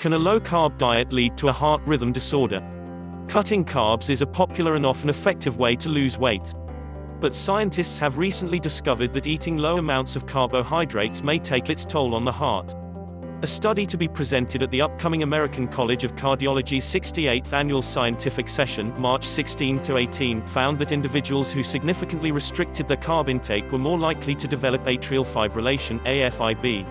Can a low-carb diet lead to a heart rhythm disorder? Cutting carbs is a popular and often effective way to lose weight. But scientists have recently discovered that eating low amounts of carbohydrates may take its toll on the heart. A study to be presented at the upcoming American College of Cardiology's 68th annual scientific session, March 16 to 18, found that individuals who significantly restricted their carb intake were more likely to develop atrial fibrillation, AFib.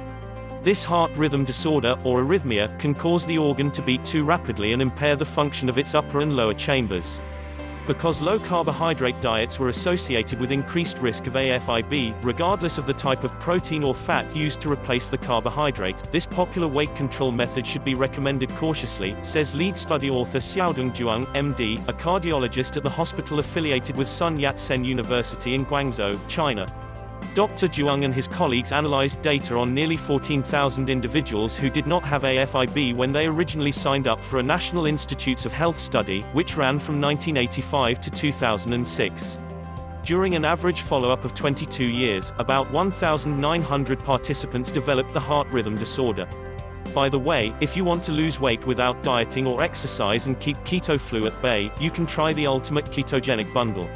This heart rhythm disorder, or arrhythmia, can cause the organ to beat too rapidly and impair the function of its upper and lower chambers. Because low-carbohydrate diets were associated with increased risk of AFib, regardless of the type of protein or fat used to replace the carbohydrate, this popular weight control method should be recommended cautiously, says lead study author Xiaodong Zhuang, MD, a cardiologist at the hospital affiliated with Sun Yat-sen University in Guangzhou, China. Dr. Zhuang and his colleagues analyzed data on nearly 14,000 individuals who did not have AFib when they originally signed up for a National Institutes of Health study, which ran from 1985 to 2006. During an average follow-up of 22 years, about 1,900 participants developed the heart rhythm disorder. By the way, if you want to lose weight without dieting or exercise and keep keto flu at bay, you can try the ultimate ketogenic bundle.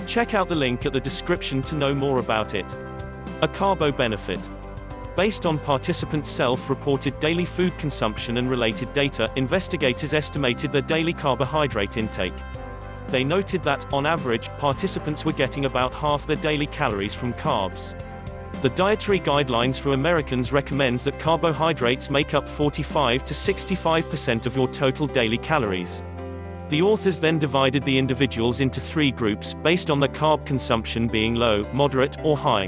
Check out the link at the description to know more about it. A carbo benefit. Based on participants' self-reported daily food consumption and related data, investigators estimated their daily carbohydrate intake. They noted that, on average, participants were getting about half their daily calories from carbs. The Dietary Guidelines for Americans recommends that carbohydrates make up 45 to 65% of your total daily calories. The authors then divided the individuals into three groups, based on their carb consumption being low, moderate, or high.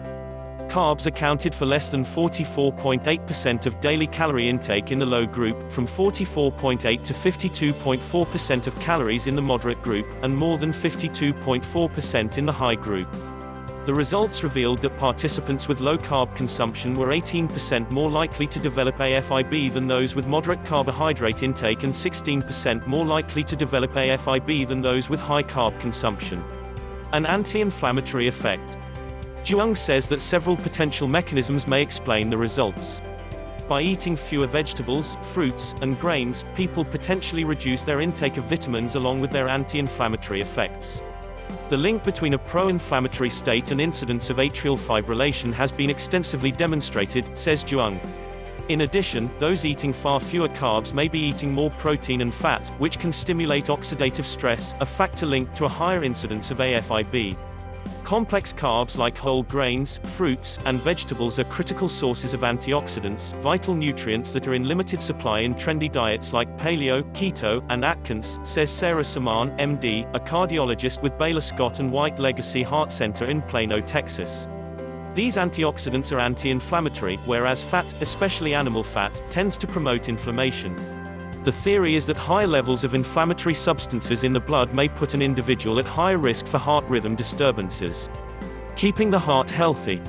Carbs accounted for less than 44.8% of daily calorie intake in the low group, from 44.8 to 52.4% of calories in the moderate group, and more than 52.4% in the high group. The results revealed that participants with low carb consumption were 18% more likely to develop AFib than those with moderate carbohydrate intake and 16% more likely to develop AFib than those with high carb consumption. An anti-inflammatory effect. Zhuang says that several potential mechanisms may explain the results. By eating fewer vegetables, fruits, and grains, people potentially reduce their intake of vitamins along with their anti-inflammatory effects. The link between a pro-inflammatory state and incidence of atrial fibrillation has been extensively demonstrated, says Zhuang. In addition, those eating far fewer carbs may be eating more protein and fat, which can stimulate oxidative stress, a factor linked to a higher incidence of AFib. Complex carbs like whole grains, fruits, and vegetables are critical sources of antioxidants, vital nutrients that are in limited supply in trendy diets like paleo, keto, and Atkins, says Sarah Saman, MD, a cardiologist with Baylor Scott and White Legacy Heart Center in Plano, Texas. These antioxidants are anti-inflammatory, whereas fat, especially animal fat, tends to promote inflammation. The theory is that higher levels of inflammatory substances in the blood may put an individual at higher risk for heart rhythm disturbances. Keeping the heart healthy.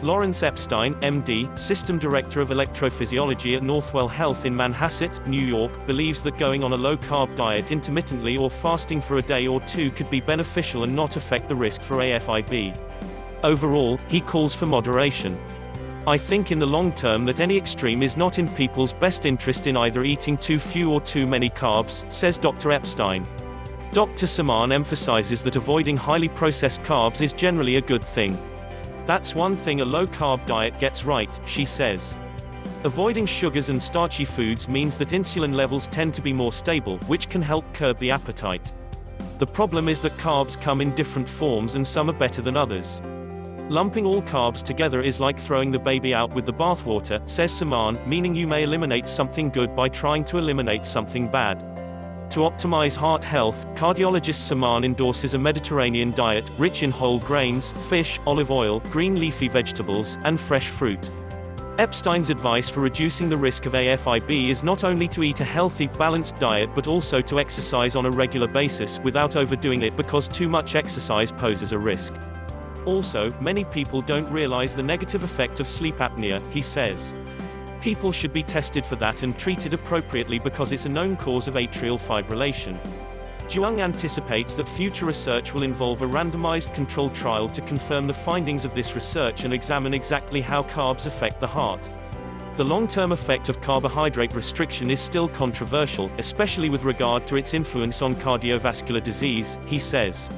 Lawrence Epstein, MD, System Director of Electrophysiology at Northwell Health in Manhasset, New York, believes that going on a low-carb diet intermittently or fasting for a day or two could be beneficial and not affect the risk for AFib. Overall, he calls for moderation. I think in the long term that any extreme is not in people's best interest in either eating too few or too many carbs, says Dr. Epstein. Dr. Saman emphasizes that avoiding highly processed carbs is generally a good thing. That's one thing a low-carb diet gets right, she says. Avoiding sugars and starchy foods means that insulin levels tend to be more stable, which can help curb the appetite. The problem is that carbs come in different forms and some are better than others. Lumping all carbs together is like throwing the baby out with the bathwater, says Saman, meaning you may eliminate something good by trying to eliminate something bad. To optimize heart health, cardiologist Saman endorses a Mediterranean diet, rich in whole grains, fish, olive oil, green leafy vegetables, and fresh fruit. Epstein's advice for reducing the risk of AFib is not only to eat a healthy, balanced diet but also to exercise on a regular basis without overdoing it because too much exercise poses a risk. Also, many people don't realize the negative effect of sleep apnea, he says. People should be tested for that and treated appropriately because it's a known cause of atrial fibrillation. Zhuang anticipates that future research will involve a randomized controlled trial to confirm the findings of this research and examine exactly how carbs affect the heart. The long-term effect of carbohydrate restriction is still controversial, especially with regard to its influence on cardiovascular disease, he says.